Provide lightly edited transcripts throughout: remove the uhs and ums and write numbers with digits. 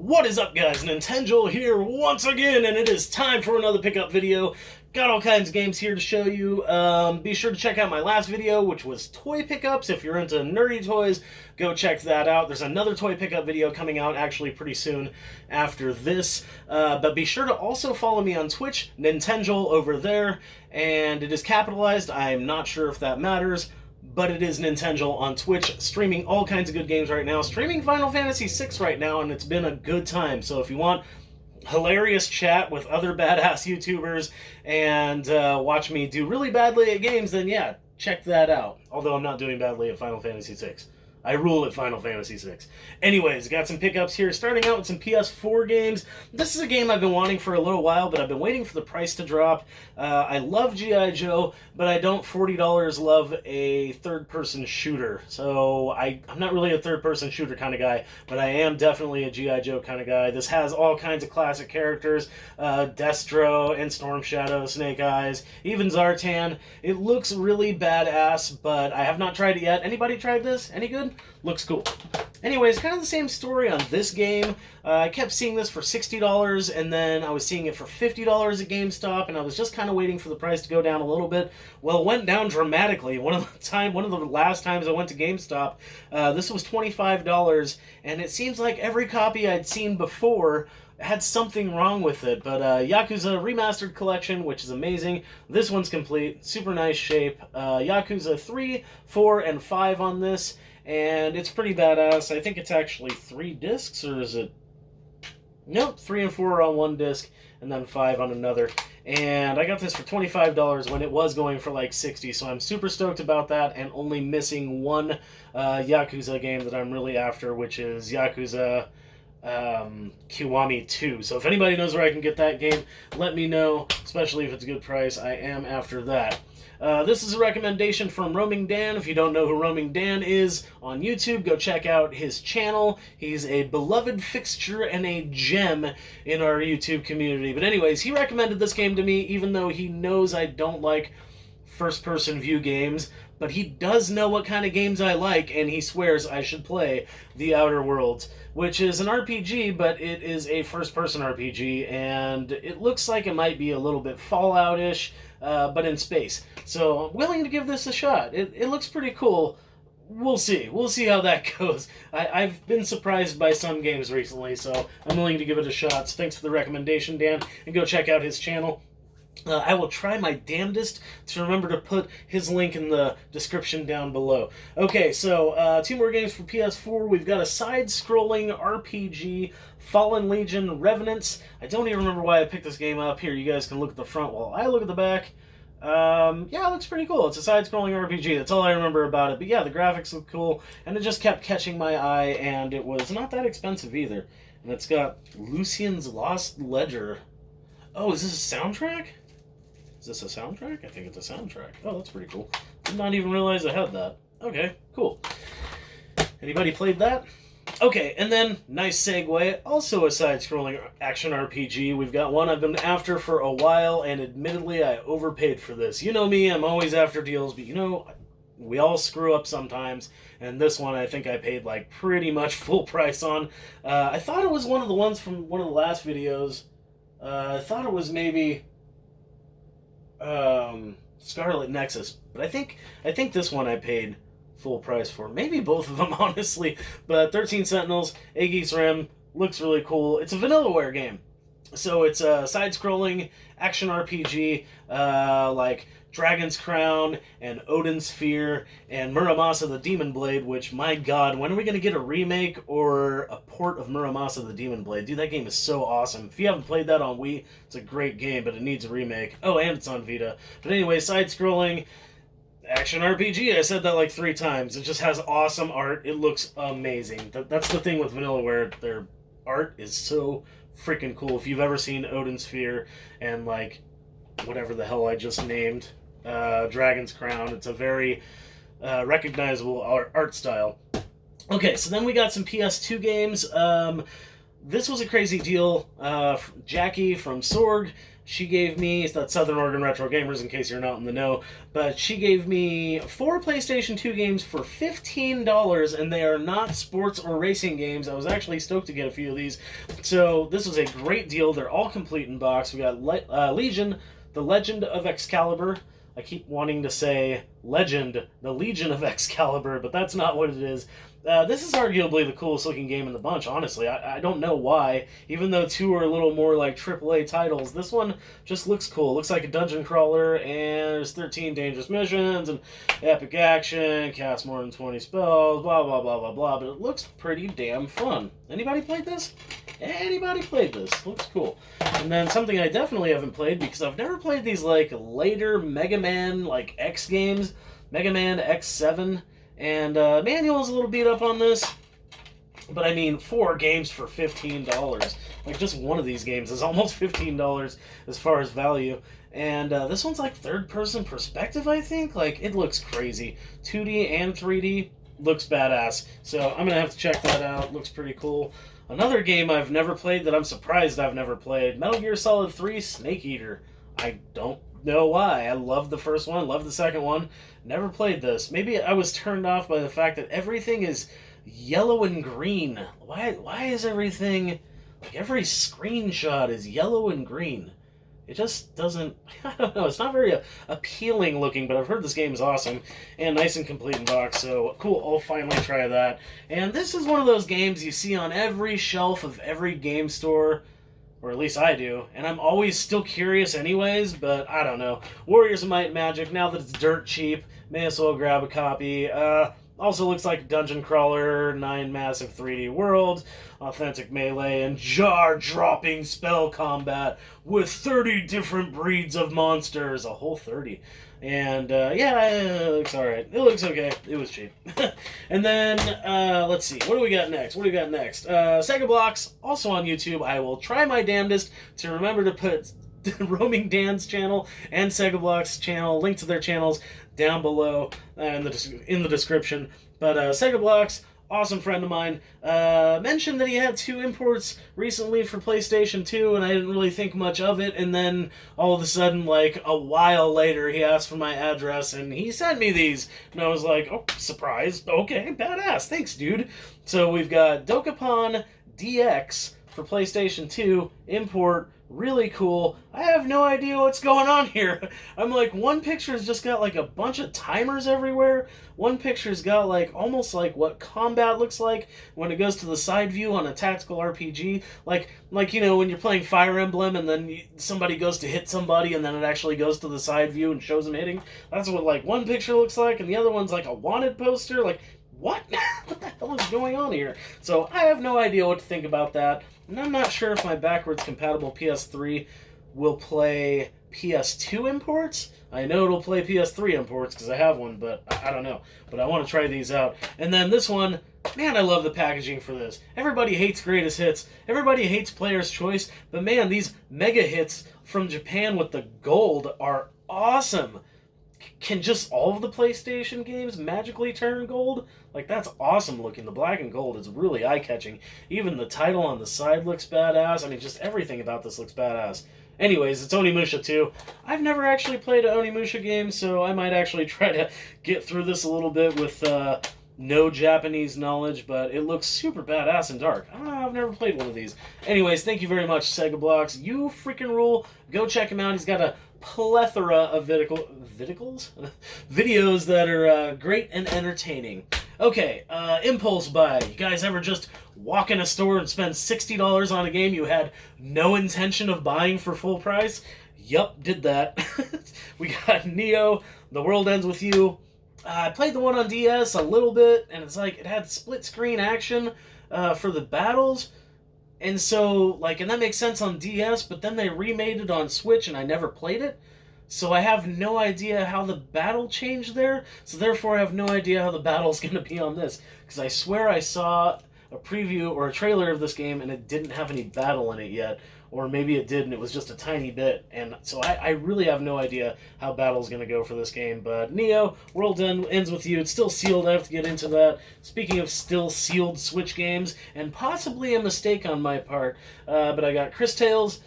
What is up, guys? Nintenjoel here once again, and it is time for another pickup video. Got all kinds of games here to show you. Be sure to check out my last video, which was toy pickups. If you're into nerdy toys, go check that out. There's another toy pickup video coming out actually pretty soon after this. But be sure to also follow me on Twitch, Nintenjoel over there, and it is capitalized. I'm not sure if that matters, but it is Nintenjoel on Twitch, streaming all kinds of good games right now. Streaming Final Fantasy VI right now, and it's been a good time. So if you want hilarious chat with other badass YouTubers and watch me do really badly at games, then yeah, check that out. Although I'm not doing badly at Final Fantasy VI. I rule at Final Fantasy VI. Anyways, got some pickups here, starting out with some PS4 games. This is a game I've been wanting for a little while, but I've been waiting for the price to drop. I love G.I. Joe, but I don't $40 love a third-person shooter. So I'm not really a third-person shooter kind of guy, but I am definitely a G.I. Joe kind of guy. This has all kinds of classic characters, Destro and Storm Shadow, Snake Eyes, even Zartan. It looks really badass, but I have not tried it yet. Anybody tried this? Any good? Looks cool. Anyways, kind of the same story on this game. I kept seeing this for $60, and then I was seeing it for $50 at GameStop, and I was just kind of waiting for the price to go down a little bit. Well, it went down dramatically. One of the last times I went to GameStop, this was $25, and it seems like every copy I'd seen before had something wrong with it. But Yakuza Remastered Collection, which is amazing. This one's complete. Super nice shape. Yakuza 3, 4, and 5 on this. And it's pretty badass. I think it's actually 3 discs, or is it? Nope, 3 and 4 are on one disc, and then 5 on another. And I got this for $25 when it was going for like $60, so I'm super stoked about that, and only missing one Yakuza game that I'm really after, which is Yakuza Kiwami 2. So if anybody knows where I can get that game, let me know, especially if it's a good price. I am after that. This is a recommendation from Roaming Dan. If you don't know who Roaming Dan is on YouTube, go check out his channel. He's a beloved fixture and a gem in our YouTube community. But anyways, he recommended this game to me, even though he knows I don't like first-person view games, but he does know what kind of games I like, and he swears I should play The Outer Worlds, which is an RPG, but it is a first-person RPG, and it looks like it might be a little bit Fallout-ish, but in space. So I'm willing to give this a shot. It looks pretty cool. We'll see. We'll see how that goes. I've been surprised by some games recently, so I'm willing to give it a shot. So thanks for the recommendation, Dan, and go check out his channel. I will try my damnedest to remember to put his link in the description down below. Okay, so 2 more games for PS4. We've got a side-scrolling RPG, Fallen Legion, Revenants. I don't even remember why I picked this game up. Here, you guys can look at the front while I look at the back. Yeah, it looks pretty cool. It's a side-scrolling RPG. That's all I remember about it. But yeah, the graphics look cool, and it just kept catching my eye, and it was not that expensive either. And it's got Lucian's Lost Ledger. Oh, is this a soundtrack? Is this a soundtrack? I think it's a soundtrack. Oh, that's pretty cool. Did not even realize I had that. Okay, cool. Anybody played that? Okay, and then, nice segue, also a side-scrolling action RPG. We've got one I've been after for a while, and admittedly, I overpaid for this. You know me, I'm always after deals, but you know, we all screw up sometimes, and this one I think I paid like pretty much full price on. I thought it was one of the ones from one of the last videos. I thought it was maybe Scarlet Nexus, but I think this one I paid full price for. Maybe both of them, honestly. But 13 Sentinels, Aegis Rim, looks really cool. It's a Vanillaware game. So it's a side-scrolling action RPG, like Dragon's Crown and Odin's Sphere and Muramasa the Demon Blade, which, my god, when are we going to get a remake or a port of Muramasa the Demon Blade? Dude, that game is so awesome. If you haven't played that on Wii, it's a great game, but it needs a remake. Oh, and it's on Vita. But anyway, side-scrolling action RPG. I said that like 3 times. It just has awesome art. It looks amazing. That's the thing with Vanillaware. Their art is so freaking cool. If you've ever seen Odin's Sphere and like whatever the hell I just named, Dragon's Crown, it's a very recognizable art style. Okay, so then we got some PS2 games. This was a crazy deal. Jackie from Sorg She gave me, that's Southern Oregon Retro Gamers in case you're not in the know, but she gave me 4 PlayStation 2 games for $15, and they are not sports or racing games. I was actually stoked to get a few of these. So this was a great deal. They're all complete in box. We got Legion, The Legend of Excalibur. I keep wanting to say Legend, The Legion of Excalibur, but that's not what it is. This is arguably the coolest looking game in the bunch, honestly. I don't know why. Even though 2 are a little more like AAA titles, this one just looks cool. It looks like a dungeon crawler, and there's 13 dangerous missions, and epic action, cast more than 20 spells, blah, blah, blah, blah, blah. But it looks pretty damn fun. Anybody played this? Anybody played this? Looks cool. And then something I definitely haven't played, because I've never played these like later Mega Man like X games, Mega Man X7, and Manuel's a little beat up on this, but I mean 4 games for $15. Like just one of these games is almost $15 as far as value. And this one's like third-person perspective, I think. Like it looks crazy, 2D and 3D. Looks badass. So I'm gonna have to check that out. Looks pretty cool. Another game I've never played that I'm surprised I've never played, Metal Gear Solid 3 Snake Eater. I don't know why. I love the first one, love the second one. Never played this. Maybe I was turned off by the fact that everything is yellow and green. Why is everything, like every screenshot is yellow and green? It just doesn't, I don't know, it's not very appealing looking, but I've heard this game is awesome and nice and complete in box, so cool, I'll finally try that. And this is one of those games you see on every shelf of every game store, or at least I do, and I'm always still curious anyways, but I don't know. Warriors of Might and Magic, now that it's dirt cheap, may as well grab a copy. Also looks like Dungeon Crawler, 9 massive 3D worlds, authentic melee, and jaw-dropping spell combat with 30 different breeds of monsters. A whole 30. And, yeah, it looks alright. It looks okay. It was cheap. And then, let's see. What do we got next? Sega Blocks, also on YouTube. I will try my damnedest to remember to put Roaming Dan's channel and Sega Blocks channel, link to their channels down below in the description. But Sega Blocks, awesome friend of mine, mentioned that he had 2 imports recently for PlayStation 2, and I didn't really think much of it, and then all of a sudden, like a while later, he asked for my address, and he sent me these, and I was like, oh, surprise, okay, badass, thanks, dude. So we've got Dokapon Dx for PlayStation 2, import, really cool. I have no idea what's going on here. I'm like, one picture's just got like a bunch of timers everywhere. One picture's got like almost like what combat looks like when it goes to the side view on a tactical RPG. Like you know, when you're playing Fire Emblem and then somebody goes to hit somebody and then it actually goes to the side view and shows them hitting. That's what like one picture looks like, and the other one's like a wanted poster. Like, what? What the hell is going on here? So I have no idea what to think about that. And I'm not sure if my backwards compatible PS3 will play PS2 imports. I know it'll play PS3 imports because I have one, but I don't know. But I want to try these out. And then this one, man, I love the packaging for this. Everybody hates greatest hits. Everybody hates player's choice. But man, these mega hits from Japan with the gold are awesome. Can just all of the PlayStation games magically turn gold? Like, that's awesome looking. The black and gold is really eye-catching. Even the title on the side looks badass. I mean, just everything about this looks badass. Anyways, it's Onimusha 2. I've never actually played an Onimusha game, so I might actually try to get through this a little bit with no Japanese knowledge, but it looks super badass and dark. I don't know, I've never played one of these. Anyways, thank you very much, Sega Blocks. You freaking rule. Go check him out. He's got a plethora of videos that are great and entertaining. Okay, impulse buy. You guys ever just walk in a store and spend $60 on a game you had no intention of buying for full price? Yup, did that. We got Neo, The World Ends With You. I played the one on DS a little bit, and it's like it had split screen action for the battles. And so, like, and that makes sense on DS, but then they remade it on Switch, and I never played it. So I have no idea how the battle changed there. So therefore, I have no idea how the battle's going to be on this. Because I swear I saw a preview or a trailer of this game, and it didn't have any battle in it yet. Or maybe it did, and it was just a tiny bit. And so I really have no idea how battle's going to go for this game. But Neo, World Ends With You. It's still sealed. I have to get into that. Speaking of still sealed Switch games, and possibly a mistake on my part, but I got Chris Tales,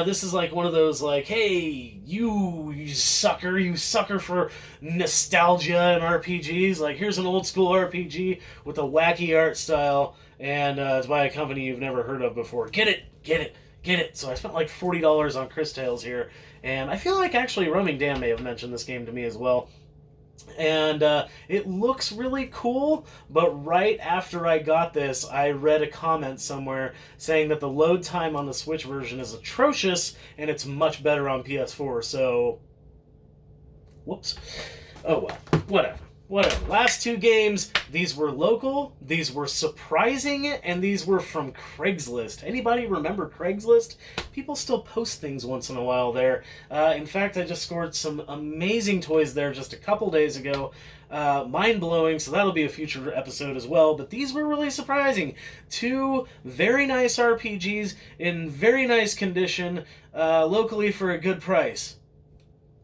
This is like one of those like, hey, you sucker for nostalgia and RPGs. Like, here's an old school RPG with a wacky art style, and it's by a company you've never heard of before. Get it. So I spent like $40 on Chris Tales here, and I feel like actually Roaming Dan may have mentioned this game to me as well. And it looks really cool, but right after I got this, I read a comment somewhere saying that the load time on the Switch version is atrocious, and it's much better on PS4, so... Whoops. Oh well, whatever. Last two games, these were local, these were surprising, and these were from Craigslist. Anybody remember Craigslist? People still post things once in a while there. In fact, I just scored some amazing toys there just a couple days ago. Mind-blowing, so that'll be a future episode as well, but these were really surprising. Two very nice RPGs in very nice condition, locally for a good price.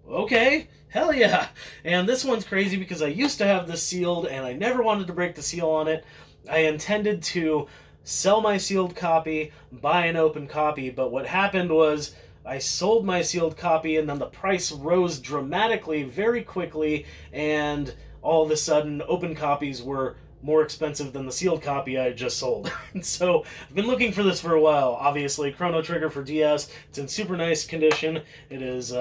Okay, hell yeah. And this one's crazy because I used to have this sealed and I never wanted to break the seal on it. I intended to sell my sealed copy, buy an open copy, but what happened was I sold my sealed copy and then the price rose dramatically very quickly, and all of a sudden open copies were more expensive than the sealed copy I had just sold. So I've been looking for this for a while. Obviously, Chrono Trigger for DS. It's in super nice condition. It is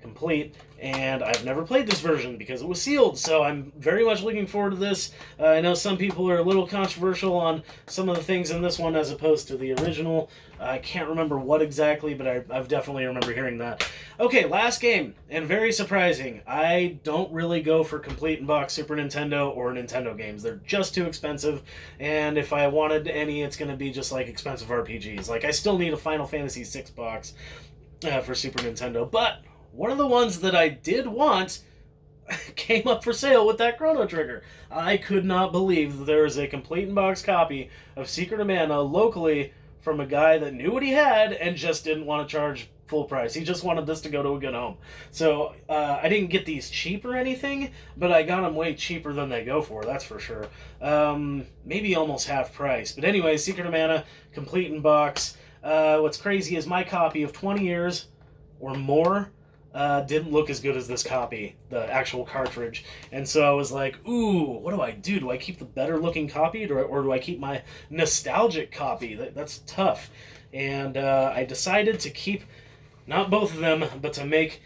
complete, and I've never played this version because it was sealed, so I'm very much looking forward to this. I know some people are a little controversial on some of the things in this one as opposed to the original. I can't remember what exactly, but I've definitely remember hearing that. Okay, last game, and very surprising. I don't really go for complete in-box Super Nintendo or Nintendo games. They're just too expensive, and if I wanted any, it's going to be just like expensive RPGs. Like, I still need a Final Fantasy VI box for Super Nintendo, but one of the ones that I did want came up for sale with that Chrono Trigger. I could not believe that there was a complete in-box copy of Secret of Mana locally from a guy that knew what he had and just didn't want to charge full price. He just wanted this to go to a good home. So I didn't get these cheap or anything, but I got them way cheaper than they go for, that's for sure. Maybe almost half price. But anyway, Secret of Mana, complete in-box. What's crazy is my copy of 20 years or more didn't look as good as this copy, the actual cartridge. And so I was like, ooh, what do I do? Do I keep the better looking copy or do I keep my nostalgic copy? That's tough. And I decided to keep not both of them, but to make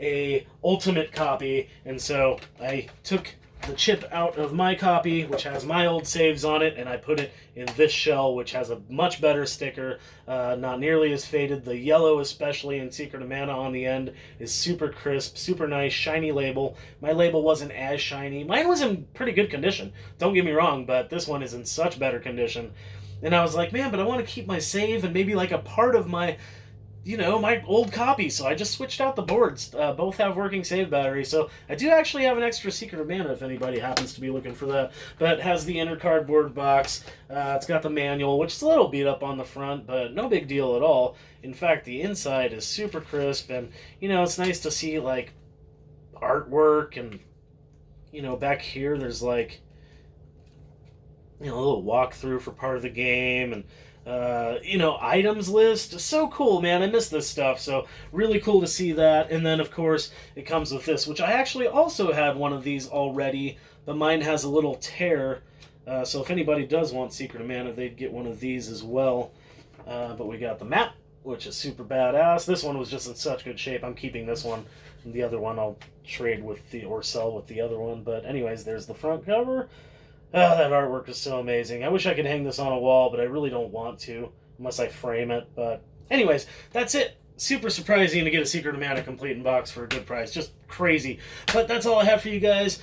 a ultimate copy. And so I took the chip out of my copy, which has my old saves on it, and I put it in this shell, which has a much better sticker, not nearly as faded. The yellow, especially in Secret of Mana on the end, is super crisp, super nice, shiny label. My label wasn't as shiny. Mine was in pretty good condition, don't get me wrong, but this one is in such better condition. And I was like, man, but I want to keep my save and maybe like a part of my, my old copy, so I just switched out the boards. Both have working save batteries, so I do actually have an extra Secret of Mana if anybody happens to be looking for that. But it has the inner cardboard box, it's got the manual, which is a little beat up on the front, but no big deal at all. In fact, the inside is super crisp, and, it's nice to see, like, artwork, and, back here there's, like, a little walkthrough for part of the game, and items list. So cool, man. I miss this stuff. So really cool to see that. And then, of course, it comes with this, which I actually also had one of these already, but mine has a little tear. So if anybody does want Secret of Mana, they'd get one of these as well. But we got the map, which is super badass. This one was just in such good shape. I'm keeping this one. And the other one I'll trade with or sell with the other one. But anyways, there's the front cover. Oh, that artwork is so amazing. I wish I could hang this on a wall, but I really don't want to, unless I frame it. But anyways, that's it. Super surprising to get a Secret of Mana complete in box for a good price. Just crazy. But that's all I have for you guys.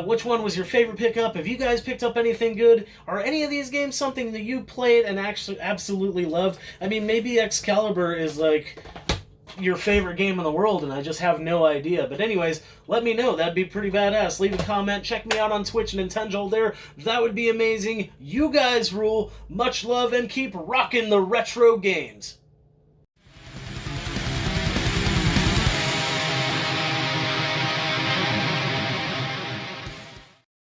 Which one was your favorite pickup? Have you guys picked up anything good? Are any of these games something that you played and actually absolutely loved? I mean, maybe Excalibur is like your favorite game in the world and I just have no idea. But anyways, let me know. That'd be pretty badass. Leave a comment. Check me out on Twitch and Nintenjoel there. That would be amazing. You guys rule. Much love and keep rocking the retro games.